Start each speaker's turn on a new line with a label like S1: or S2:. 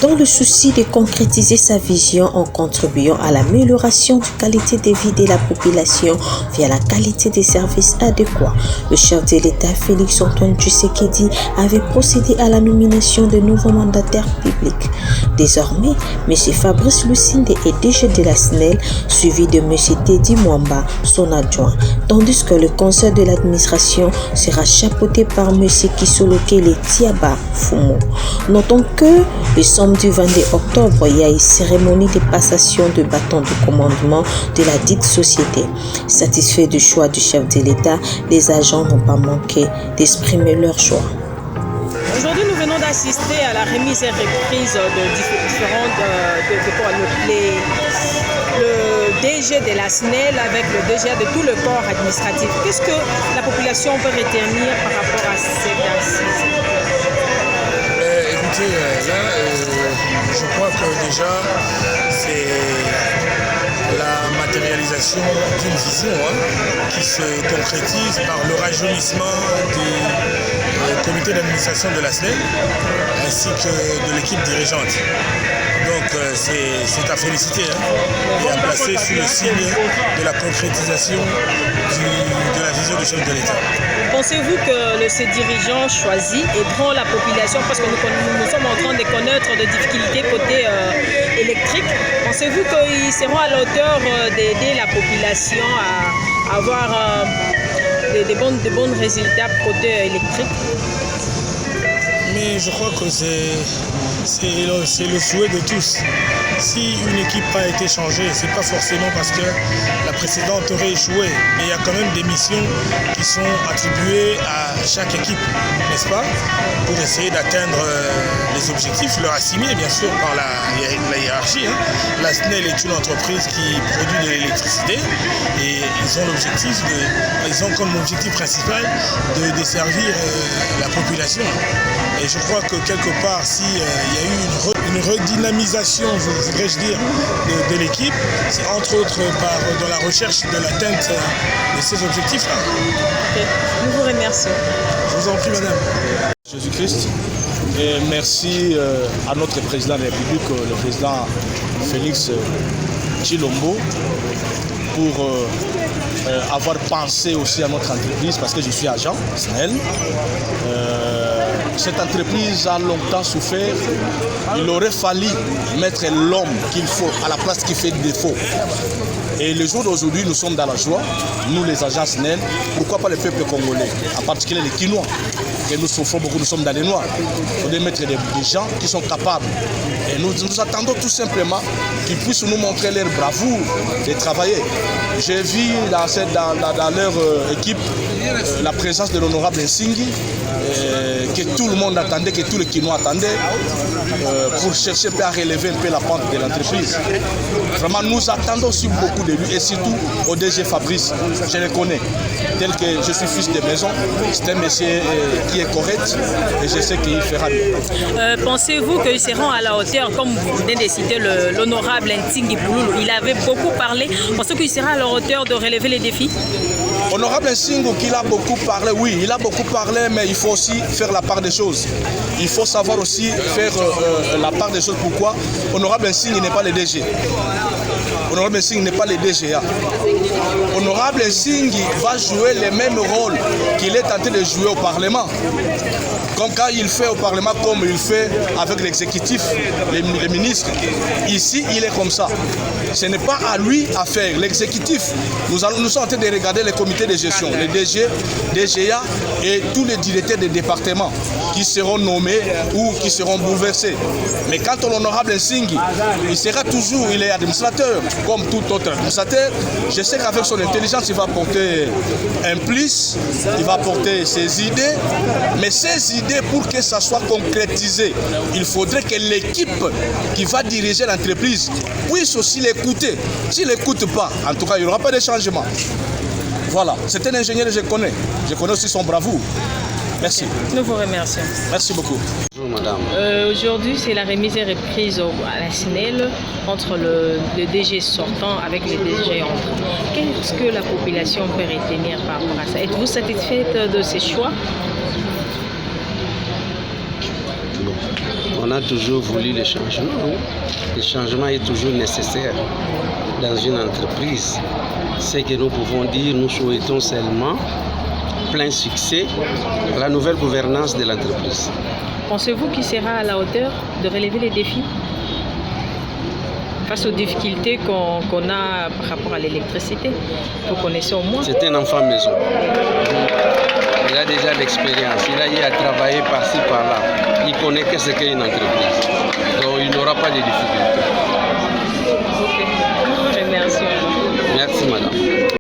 S1: dans le souci de concrétiser sa vision en contribuant à l'amélioration de la qualité de vie de la population via la qualité des services adéquats. Le chef de l'État Félix-Antoine Tshisekedi avait procédé à la nomination de nouveaux mandataires publics. Désormais, M. Fabrice Lucinde est DG de la SNEL, suivi de M. Teddy Mwamba, son adjoint, tandis que le conseil de l'administration sera chapeauté par M. Kisolokele Tiaba Fumo. Notons que le samedi 22 octobre, il y a une cérémonie de passation de bâton de commandement de la dite société. Satisfaits du choix du chef de l'État, les agents n'ont pas manqué d'exprimer leur choix.
S2: Aujourd'hui, nous venons d'assister à la remise et reprise de différentes le DG de la SNEL avec le DG de tout le corps administratif. Qu'est-ce que la population peut retenir par rapport à cette assise?
S3: Écoutez, là, je crois que déjà, c'est la matérialisation d'une vision qui se concrétise par le rajeunissement du comité d'administration de la SNEL ainsi que de l'équipe dirigeante. Donc c'est à féliciter et à placer sous le signe de la concrétisation de la vision du chef de l'État.
S2: Pensez-vous que ces dirigeants choisis aideront la population parce que nous sommes en train de connaître des difficultés côté électrique? Pensez-vous qu'ils seront à la hauteur d'aider la population à avoir de bons résultats côté électrique?
S3: Mais je crois que c'est le souhait de tous. Si une équipe a été changée, ce n'est pas forcément parce que la précédente aurait échoué. Mais il y a quand même des missions qui sont attribuées à chaque équipe, n'est-ce pas? Pour essayer d'atteindre les objectifs, leur assigner bien sûr par la hiérarchie. La SNEL est une entreprise qui produit de l'électricité et ils ont comme objectif principal de desservir la population. Et je crois que quelque part, s'il y a eu une redynamisation, voudrais-je dire, de l'équipe, c'est entre autres dans la recherche de l'atteinte de ces objectifs-là.
S2: Okay. Nous vous remercions.
S3: Je vous en prie, madame.
S4: Jésus-Christ. Et merci à notre président de la République, le président Félix Tshilombo, pour avoir pensé aussi à notre entreprise, parce que je suis agent, SNEL. Cette entreprise a longtemps souffert. Il aurait fallu mettre l'homme qu'il faut à la place qui fait défaut. Et le jour d'aujourd'hui, nous sommes dans la joie, nous les agents SNEL, pourquoi pas le peuple congolais, en particulier les Kinois, que nous souffrons beaucoup, nous sommes dans les noirs. Il faudrait mettre des gens qui sont capables. Et nous attendons tout simplement qu'ils puissent nous montrer leur bravoure de travailler. J'ai vu dans leur équipe la présence de l'honorable Nsingi, que tout le monde attendait, que tous les Kinois attendaient, pour chercher à relever un peu la pente de l'entreprise. Vraiment, nous attendons aussi beaucoup de lui et surtout au DG Fabrice. Je le connais, tel que je suis fils de maison. C'est un monsieur qui est correct et je sais qu'il fera bien.
S2: Pensez-vous qu'ils seront à la hauteur, comme vous venez de citer l'honorable Nsingi Pouloulou, il avait beaucoup parlé, pensez-vous qu'il sera à la hauteur de relever les défis?
S4: Honorable Nsingi, qu'il a beaucoup parlé, oui, il a beaucoup parlé, mais il faut aussi faire la part des choses. Il faut savoir aussi faire la part des choses. Pourquoi? Honorable Nsingi n'est pas le DG. Honorable Nsingi n'est pas le DGA. Honorable Nsingi va jouer le même rôle qu'il est tenté de jouer au Parlement. Comme quand il fait au Parlement, comme il fait avec l'exécutif, les ministres. Ici, il est comme ça. Ce n'est pas à lui à faire. L'exécutif, nous sommes en train de regarder les comités de gestion, les DG, DGA et tous les directeurs des départements qui seront nommés ou qui seront bouleversés. Mais quand l'honorable Nsingi, il est administrateur, comme tout autre administrateur. Je sais qu'avec son intelligence, il va porter un plus, il va porter ses idées, mais ces idées, pour que ça soit concrétisé, il faudrait que l'équipe qui va diriger l'entreprise puisse aussi l'écouter. S'il n'écoute pas, en tout cas, il n'y aura pas de changement. Voilà, c'est un ingénieur que je connais. Je connais aussi son bravoure. Merci.
S2: Nous vous remercions.
S4: Merci beaucoup.
S5: Bonjour madame.
S2: Aujourd'hui, c'est la remise et reprise à la SNEL entre le DG sortant avec le DG entrant. Qu'est-ce que la population peut retenir par rapport à ça? Êtes-vous satisfaite de ces choix?
S5: complot. On a toujours voulu le changement. Le changement est toujours nécessaire dans une entreprise. Ce que nous pouvons dire, nous souhaitons seulement plein succès à la nouvelle gouvernance de l'entreprise.
S2: Pensez-vous qu'il sera à la hauteur de relever les défis face aux difficultés qu'on a par rapport à l'électricité? Vous connaissez au moins?
S5: C'est un enfant maison. Il a déjà l'expérience. Il a eu à travailler par-ci, par-là. Il connaît ce qu'est une entreprise. Donc il n'aura pas de difficultés.
S2: Ok. Merci.
S5: Merci, madame.